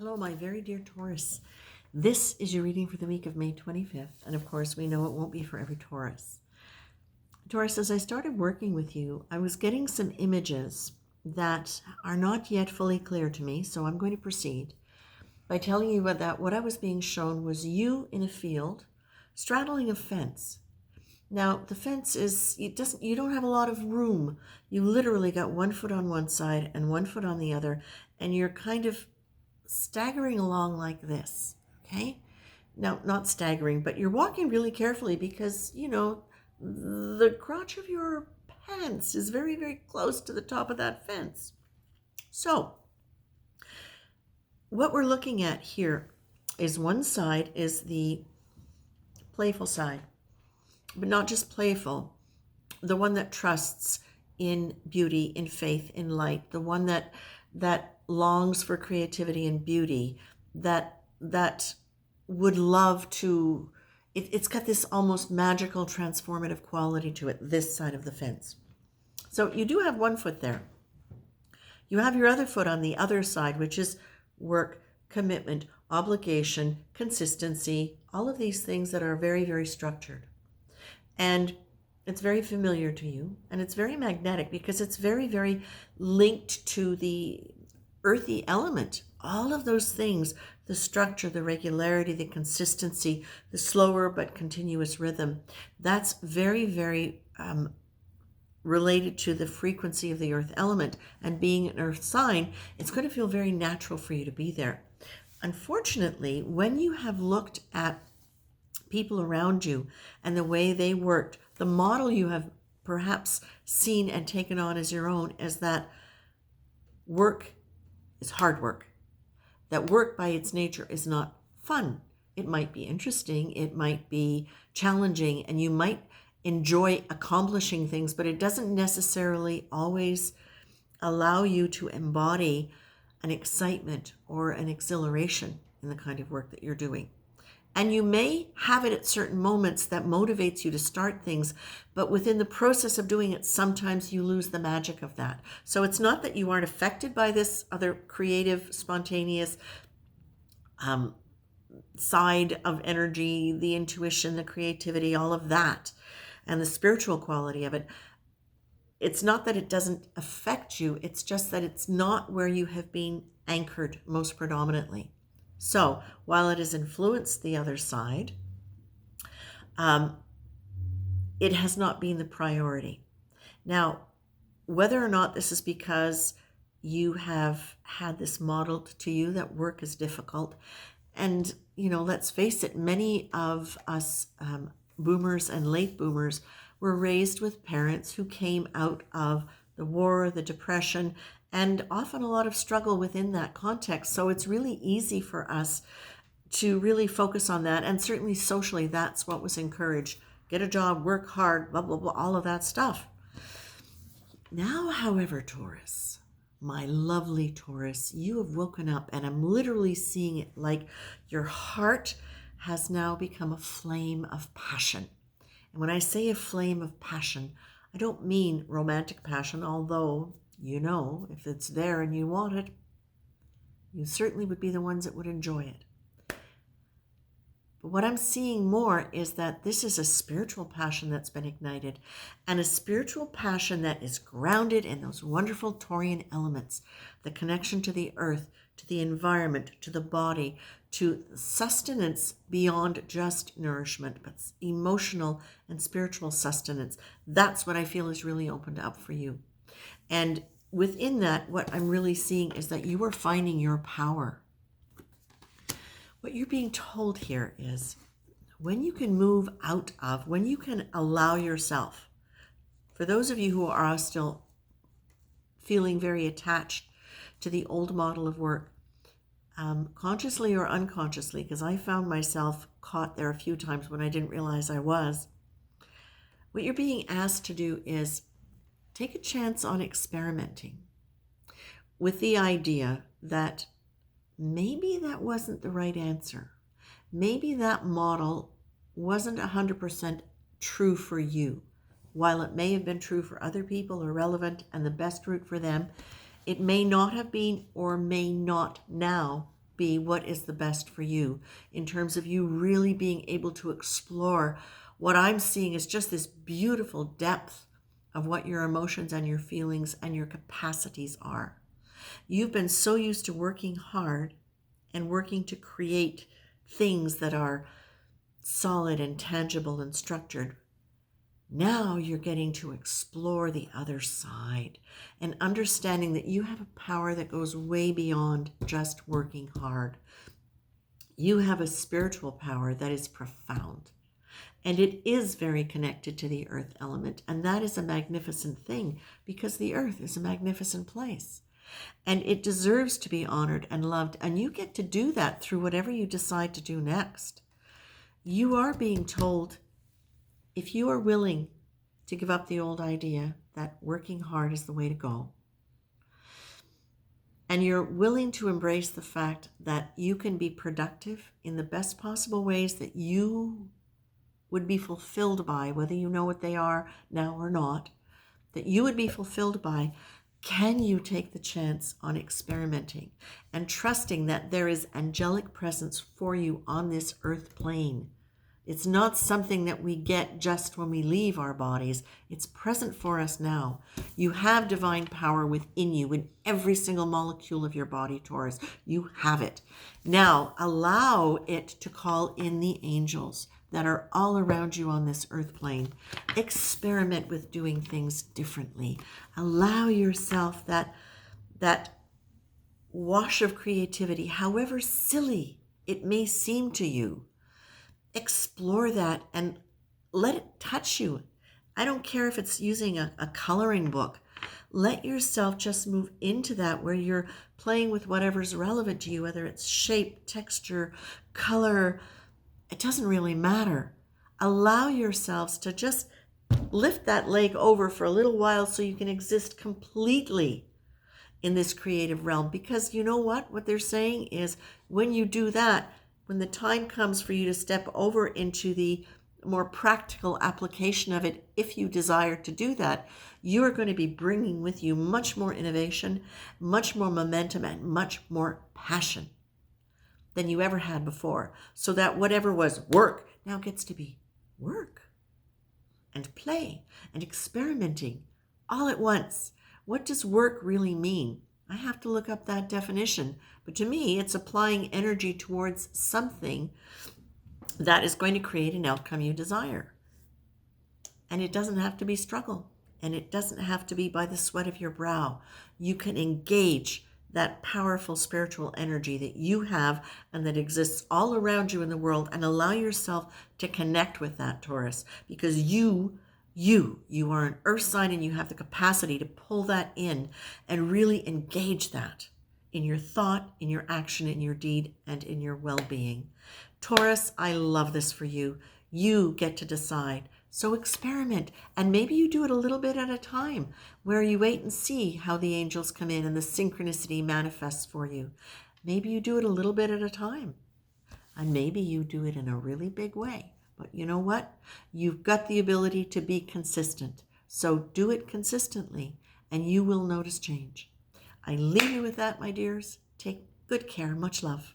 Hello, my very dear Taurus. This is your reading for the week of May 25th. And of course, we know it won't be for every Taurus. Taurus, as I started working with you, I was getting some images that are not yet fully clear to me. So I'm going to proceed by telling you that what I was being shown was you in a field straddling a fence. Now, the fence you don't have a lot of room. You literally got 1 foot on one side and 1 foot on the other, and you're kind of staggering along like this, okay? Now, not staggering, but you're walking really carefully because, the crotch of your pants is very, very close to the top of that fence. So, what we're looking at here is one side is the playful side, but not just playful, the one that trusts in beauty, in faith, in light, the one that longs for creativity and beauty, that would love to. It's got this almost magical, transformative quality to it. This side of the fence. So you do have 1 foot there. You have your other foot on the other side, which is work, commitment, obligation, consistency, all of these things that are very, very structured. And it's very familiar to you, and it's very magnetic because it's very, very linked to the earthy element. All of those things, the structure, the regularity, the consistency, the slower but continuous rhythm, that's very, very related to the frequency of the earth element. And being an earth sign, it's going to feel very natural for you to be there. Unfortunately, when you have looked at people around you and the way they worked, the model you have perhaps seen and taken on as your own is that work is hard work. That work by its nature is not fun. It might be interesting, it might be challenging, and you might enjoy accomplishing things, but it doesn't necessarily always allow you to embody an excitement or an exhilaration in the kind of work that you're doing. And you may have it at certain moments that motivates you to start things, but within the process of doing it, sometimes you lose the magic of that. So it's not that you aren't affected by this other creative, spontaneous side of energy, the intuition, the creativity, all of that, and the spiritual quality of it. It's not that it doesn't affect you, it's just that it's not where you have been anchored most predominantly. So while it has influenced the other side, it has not been the priority. Now, whether or not this is because you have had this modeled to you that work is difficult, and let's face it, many of us boomers and late boomers were raised with parents who came out of the war, the depression, and often a lot of struggle within that context. So it's really easy for us to really focus on that. And certainly socially, that's what was encouraged. Get a job, work hard, blah, blah, blah, all of that stuff. Now, however, Taurus, my lovely Taurus, you have woken up, and I'm literally seeing it like your heart has now become a flame of passion. And when I say a flame of passion, I don't mean romantic passion, although, if it's there and you want it, you certainly would be the ones that would enjoy it. But what I'm seeing more is that this is a spiritual passion that's been ignited, and a spiritual passion that is grounded in those wonderful Taurian elements, the connection to the earth, to the environment, to the body, to sustenance beyond just nourishment, but emotional and spiritual sustenance. That's what I feel is really opened up for you. And within that, what I'm really seeing is that you are finding your power. What you're being told here is when you can move out of, when you can allow yourself, for those of you who are still feeling very attached to the old model of work, consciously or unconsciously, because I found myself caught there a few times when I didn't realize I was, what you're being asked to do is take a chance on experimenting with the idea that maybe that wasn't the right answer. Maybe that model wasn't 100% true for you. While it may have been true for other people or relevant and the best route for them, it may not have been or may not now be what is the best for you in terms of you really being able to explore what I'm seeing is just this beautiful depth of what your emotions and your feelings and your capacities are. You've been so used to working hard and working to create things that are solid and tangible and structured. Now you're getting to explore the other side and understanding that you have a power that goes way beyond just working hard. You have a spiritual power that is profound, and it is very connected to the earth element, and that is a magnificent thing because the earth is a magnificent place. And it deserves to be honored and loved, and you get to do that through whatever you decide to do next. You are being told, if you are willing to give up the old idea that working hard is the way to go, and you're willing to embrace the fact that you can be productive in the best possible ways that you would be fulfilled by, whether you know what they are now or not, that you would be fulfilled by, can you take the chance on experimenting and trusting that there is angelic presence for you on this earth plane? It's not something that we get just when we leave our bodies. It's present for us now. You have divine power within you in every single molecule of your body, Taurus. You have it. Now, allow it to call in the angels that are all around you on this earth plane. Experiment with doing things differently. Allow yourself that wash of creativity, however silly it may seem to you. Explore that and let it touch you. I don't care if it's using a coloring book. Let yourself just move into that where you're playing with whatever's relevant to you, whether it's shape, texture, color. It doesn't really matter. Allow yourselves to just lift that leg over for a little while so you can exist completely in this creative realm. Because you know what they're saying is when you do that, when the time comes for you to step over into the more practical application of it, if you desire to do that, you are going to be bringing with you much more innovation, much more momentum, and much more passion than you ever had before. So that whatever was work now gets to be work and play and experimenting all at once. What does work really mean? I have to look up that definition. But to me, it's applying energy towards something that is going to create an outcome you desire. And it doesn't have to be struggle. And it doesn't have to be by the sweat of your brow. You can engage that powerful spiritual energy that you have and that exists all around you in the world and allow yourself to connect with that, Taurus, because you are an earth sign and you have the capacity to pull that in and really engage that in your thought, in your action, in your deed, and in your well-being. Taurus, I love this for you. You get to decide. So experiment, and maybe you do it a little bit at a time, where you wait and see how the angels come in and the synchronicity manifests for you. Maybe you do it a little bit at a time, and maybe you do it in a really big way. But you know what? You've got the ability to be consistent. So do it consistently, and you will notice change. I leave you with that, my dears. Take good care. Much love.